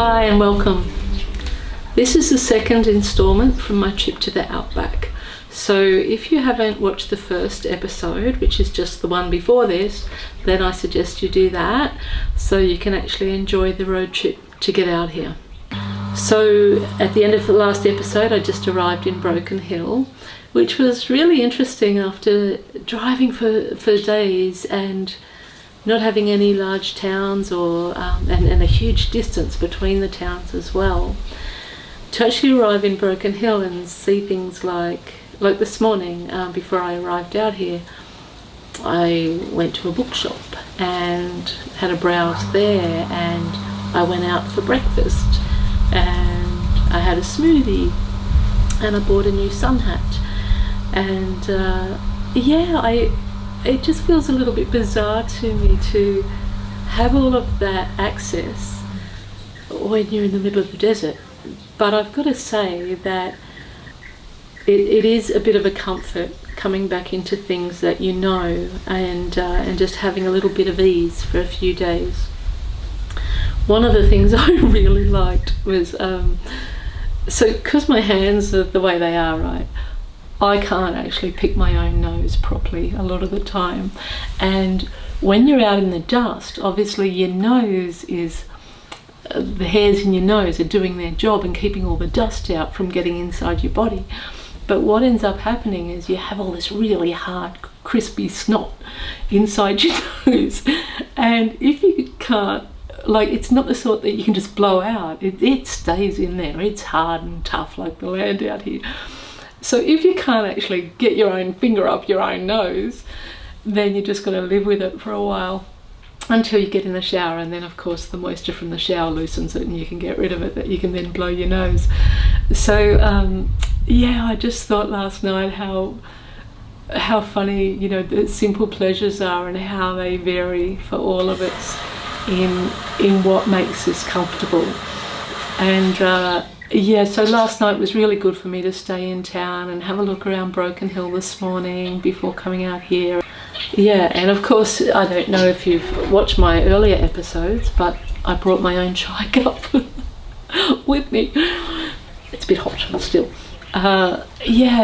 Hi and welcome. This is the second instalment from my trip to the Outback. So if you haven't watched the first episode, which is just the one before this, then I suggest you do that so you can actually enjoy the road trip to get out here. So at the end of the last episode, I just arrived in Broken Hill, which was really interesting after driving for days and not having any large towns or and a huge distance between the towns as well. To actually arrive in Broken Hill and see things like this morning, before I arrived out here, I went to a bookshop and had a browse there, and I went out for breakfast and I had a smoothie and I bought a new sun hat, and it just feels a little bit bizarre to me to have all of that access when you're in the middle of the desert. But I've got to say that it is a bit of a comfort coming back into things that you know, and just having a little bit of ease for a few days. One of the things I really liked was, so because my hands are the way they are, right, I can't actually pick my own nose properly a lot of the time. And when you're out in the dust, obviously your nose is, the hairs in your nose are doing their job and keeping all the dust out from getting inside your body. But what ends up happening is you have all this really hard, crispy snot inside your nose. And if you can't, it's not the sort that you can just blow out. It stays in there. It's hard and tough like the land out here. So if you can't actually get your own finger up your own nose, then you're just going to live with it for a while until you get in the shower, and then of course the moisture from the shower loosens it and you can get rid of it, that you can then blow your nose. So I just thought last night how funny, the simple pleasures are and how they vary for all of us in what makes us comfortable. And so last night was really good for me to stay in town and have a look around Broken Hill this morning before coming out here. Yeah, and of course, I don't know if you've watched my earlier episodes, but I brought my own chai cup with me. It's a bit hot still.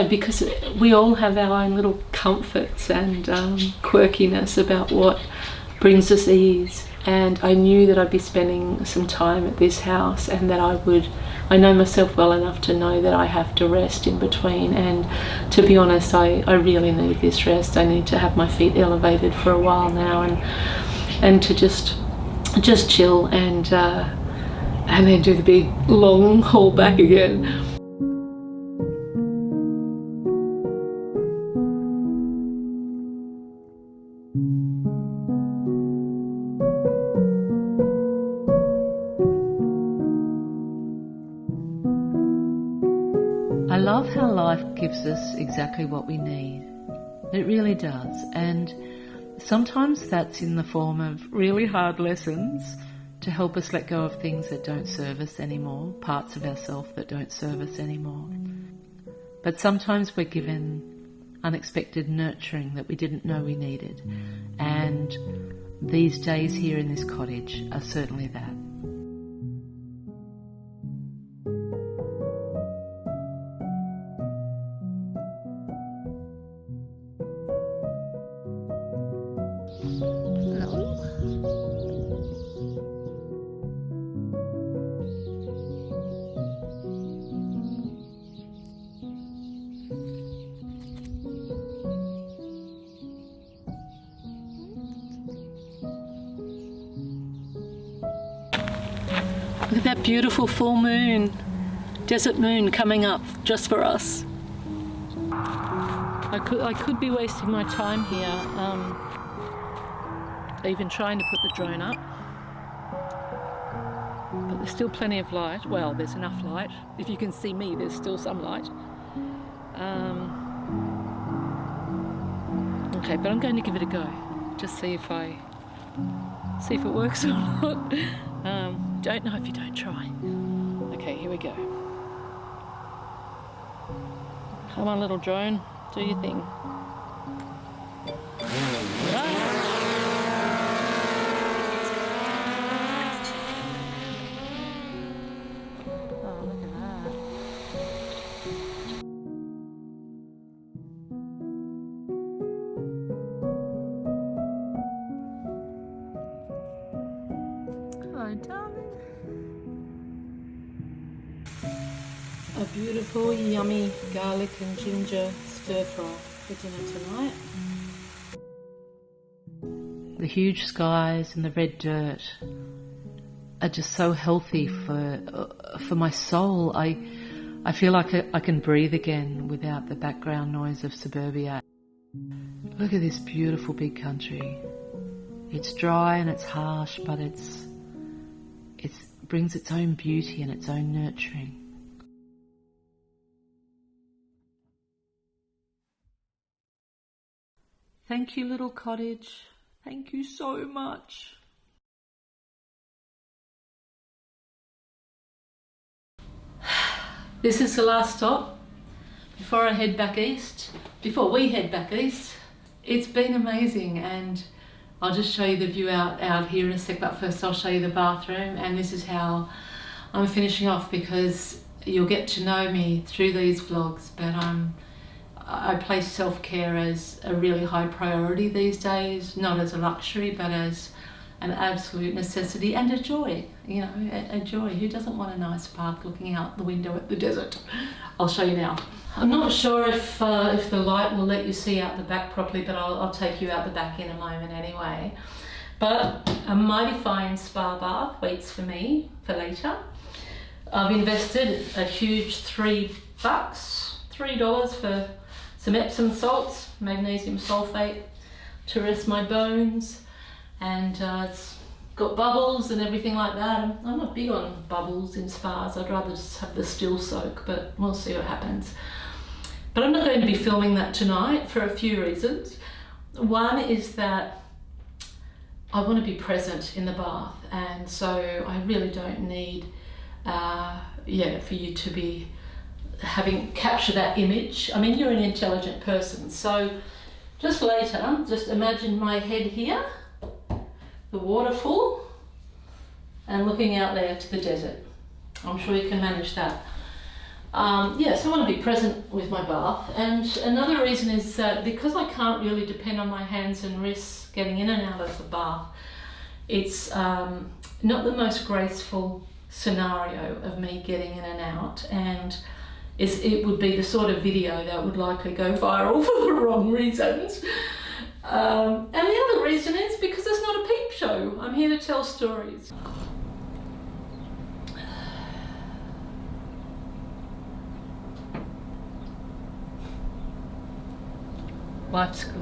Because we all have our own little comforts and quirkiness about what brings us ease. And I knew that I'd be spending some time at this house, and that I know myself well enough to know that I have to rest in between. And to be honest, I really need this rest. I need to have my feet elevated for a while now, and to just chill and then do the big long haul back again. I love how life gives us exactly what we need. It really does. And sometimes that's in the form of really hard lessons to help us let go of things that don't serve us anymore, parts of ourselves that don't serve us anymore. But sometimes we're given unexpected nurturing that we didn't know we needed. And these days here in this cottage are certainly that. Look at that beautiful full moon, desert moon coming up just for us. I could be wasting my time here, even trying to put the drone up. But there's still plenty of light. Well, there's enough light. If you can see me, there's still some light. Okay, but I'm going to give it a go. Just see if it works or not. Don't know if you don't try. Okay, here we go. Come on, little drone, do your thing. A beautiful, yummy garlic and ginger stir fry for dinner tonight. The huge skies and the red dirt are just so healthy for my soul. I feel like I can breathe again without the background noise of suburbia. Look at this beautiful big country. It's dry and it's harsh, but it brings its own beauty and its own nurturing. Thank you, little cottage. Thank you so much. This is the last stop before I head back east. Before we head back east, it's been amazing, and I'll just show you the view out here in a sec, but first I'll show you the bathroom, and this is how I'm finishing off, because you'll get to know me through these vlogs, but I place self-care as a really high priority these days, not as a luxury, but as an absolute necessity and a joy, you know, a joy. Who doesn't want a nice bath looking out the window at the desert? I'll show you now. I'm not sure if the light will let you see out the back properly, but I'll take you out the back in a moment anyway. But a mighty fine spa bath waits for me for later. I've invested a huge $3 for some Epsom salts, magnesium sulfate to rest my bones, and it's got bubbles and everything like that. I'm not big on bubbles in spas. I'd rather just have the still soak, but we'll see what happens. But I'm not going to be filming that tonight for a few reasons. One is that I want to be present in the bath, and so I really don't need for you to be capture that image. I mean, you're an intelligent person, so just later, just imagine my head here, the waterfall, and looking out there to the desert. I'm sure you can manage that. So I want to be present with my bath. And another reason is that because I can't really depend on my hands and wrists getting in and out of the bath, it's not the most graceful scenario of me getting in and out, and it would be the sort of video that would likely go viral for the wrong reasons. And the other reason is because it's not a peep show. I'm here to tell stories. Life's good.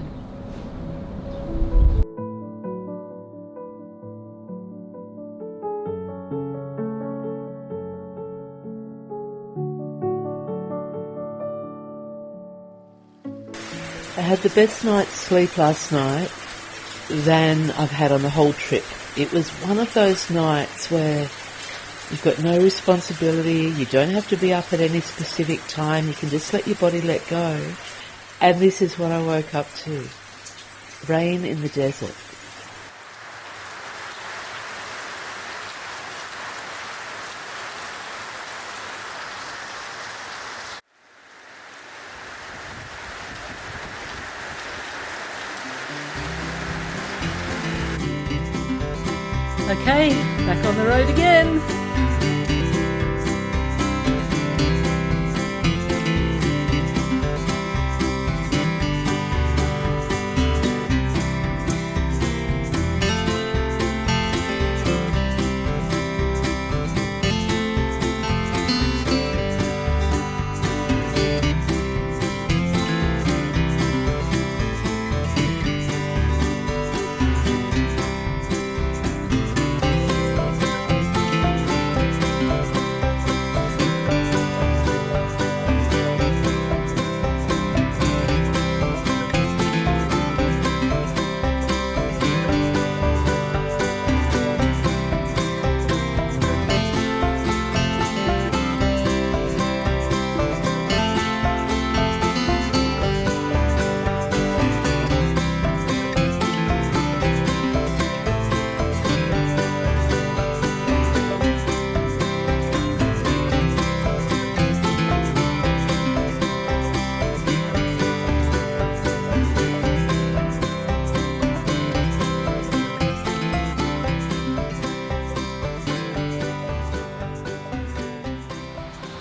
I had the best night's sleep last night than I've had on the whole trip. It was one of those nights where you've got no responsibility, you don't have to be up at any specific time, you can just let your body let go. And this is what I woke up to. Rain in the desert. Okay, back on the road again.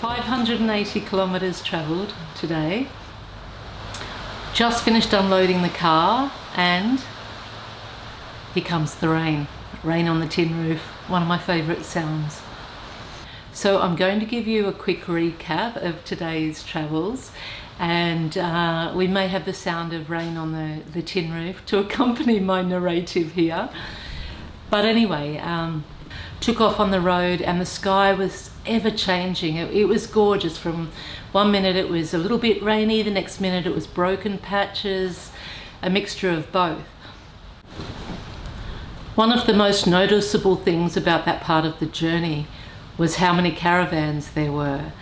580 kilometres travelled today. Just finished unloading the car and here comes the rain. Rain on the tin roof, one of my favourite sounds. So I'm going to give you a quick recap of today's travels, and we may have the sound of rain on the tin roof to accompany my narrative here. But anyway, took off on the road and the sky was ever changing. It was gorgeous. From one minute it was a little bit rainy, the next minute it was broken patches, a mixture of both. One of the most noticeable things about that part of the journey was how many caravans there were.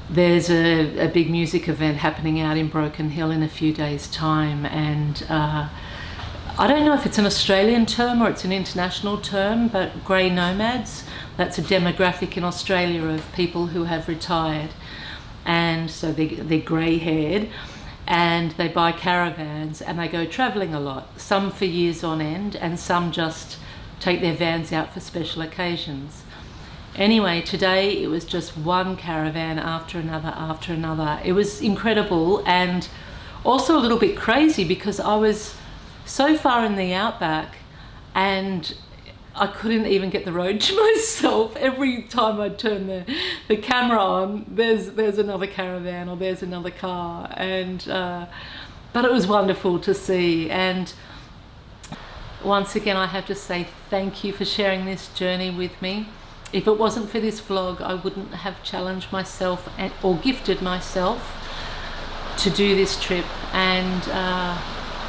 There's a big music event happening out in Broken Hill in a few days' time, and I don't know if it's an Australian term or it's an international term, but grey nomads, that's a demographic in Australia of people who have retired, and so they're grey-haired, and they buy caravans and they go travelling a lot, some for years on end and some just take their vans out for special occasions. Anyway, today it was just one caravan after another after another. It was incredible and also a little bit crazy because I was so far in the outback and I couldn't even get the road to myself. Every time I turn the camera on, there's another caravan or there's another car, and but it was wonderful to see. And once again, I have to say thank you for sharing this journey with me. If it wasn't for this vlog, I wouldn't have challenged myself or gifted myself to do this trip, and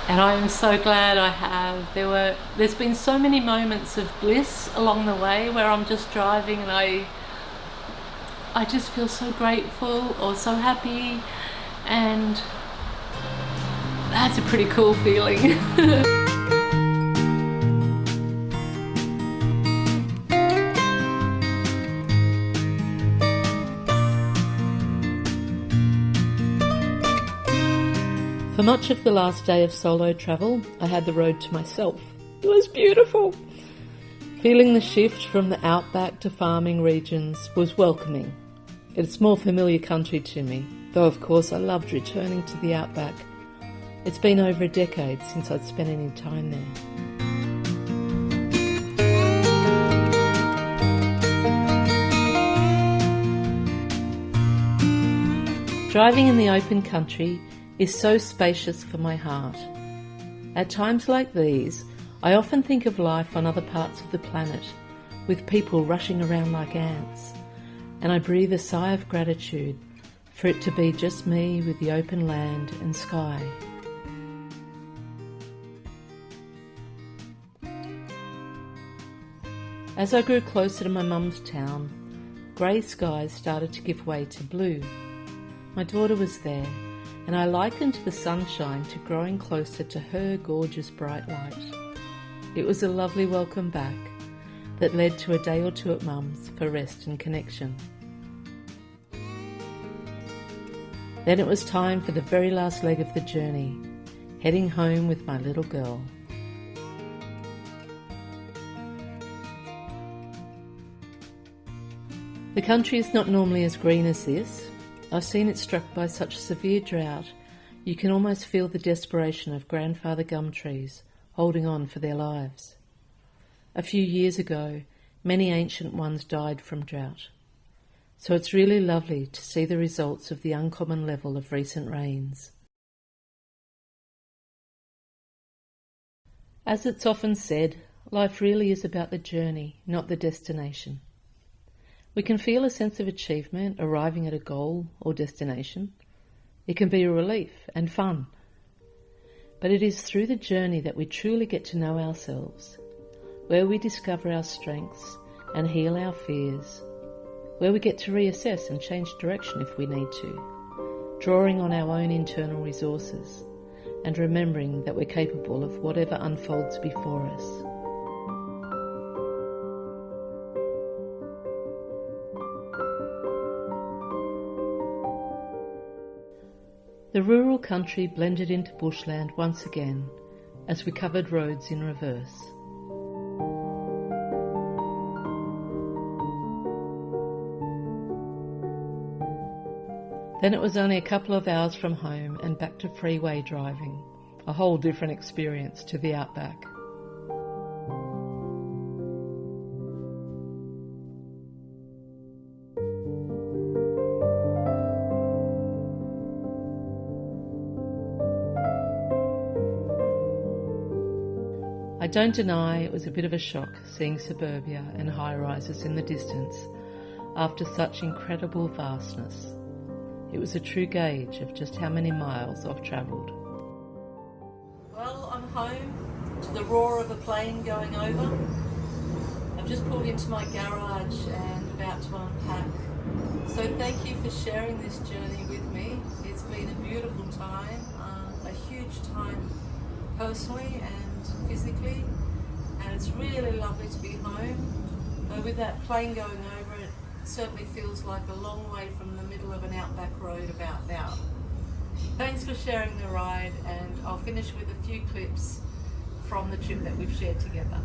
I am so glad I have. There's been so many moments of bliss along the way where I'm just driving and I just feel so grateful or so happy, and that's a pretty cool feeling. For much of the last day of solo travel, I had the road to myself. It was beautiful. Feeling the shift from the outback to farming regions was welcoming. It's more familiar country to me, though of course I loved returning to the outback. It's been over a decade since I'd spent any time there. Driving in the open country is so spacious for my heart. At times like these, I often think of life on other parts of the planet, with people rushing around like ants, and I breathe a sigh of gratitude for it to be just me with the open land and sky. As I grew closer to my mum's town, grey skies started to give way to blue. My daughter was there, and I likened the sunshine to growing closer to her gorgeous bright light. It was a lovely welcome back that led to a day or two at Mum's for rest and connection. Then it was time for the very last leg of the journey, heading home with my little girl. The country is not normally as green as this. I've seen it struck by such severe drought, you can almost feel the desperation of grandfather gum trees holding on for their lives. A few years ago, many ancient ones died from drought. So it's really lovely to see the results of the uncommon level of recent rains. As it's often said, life really is about the journey, not the destination. We can feel a sense of achievement arriving at a goal or destination. It can be a relief and fun. But it is through the journey that we truly get to know ourselves, where we discover our strengths and heal our fears, where we get to reassess and change direction if we need to, drawing on our own internal resources and remembering that we're capable of whatever unfolds before us. The rural country blended into bushland once again as we covered roads in reverse. Then it was only a couple of hours from home and back to freeway driving, a whole different experience to the Outback. I don't deny it was a bit of a shock seeing suburbia and high-rises in the distance after such incredible vastness. It was a true gauge of just how many miles I've travelled. Well, I'm home to the roar of a plane going over. I've just pulled into my garage and about to unpack. So thank you for sharing this journey with me. It's been a beautiful time, a huge time personally and physically, and it's really lovely to be home. Though with that plane going over, it certainly feels like a long way from the middle of an outback road about now. Thanks for sharing the ride, and I'll finish with a few clips from the trip that we've shared together.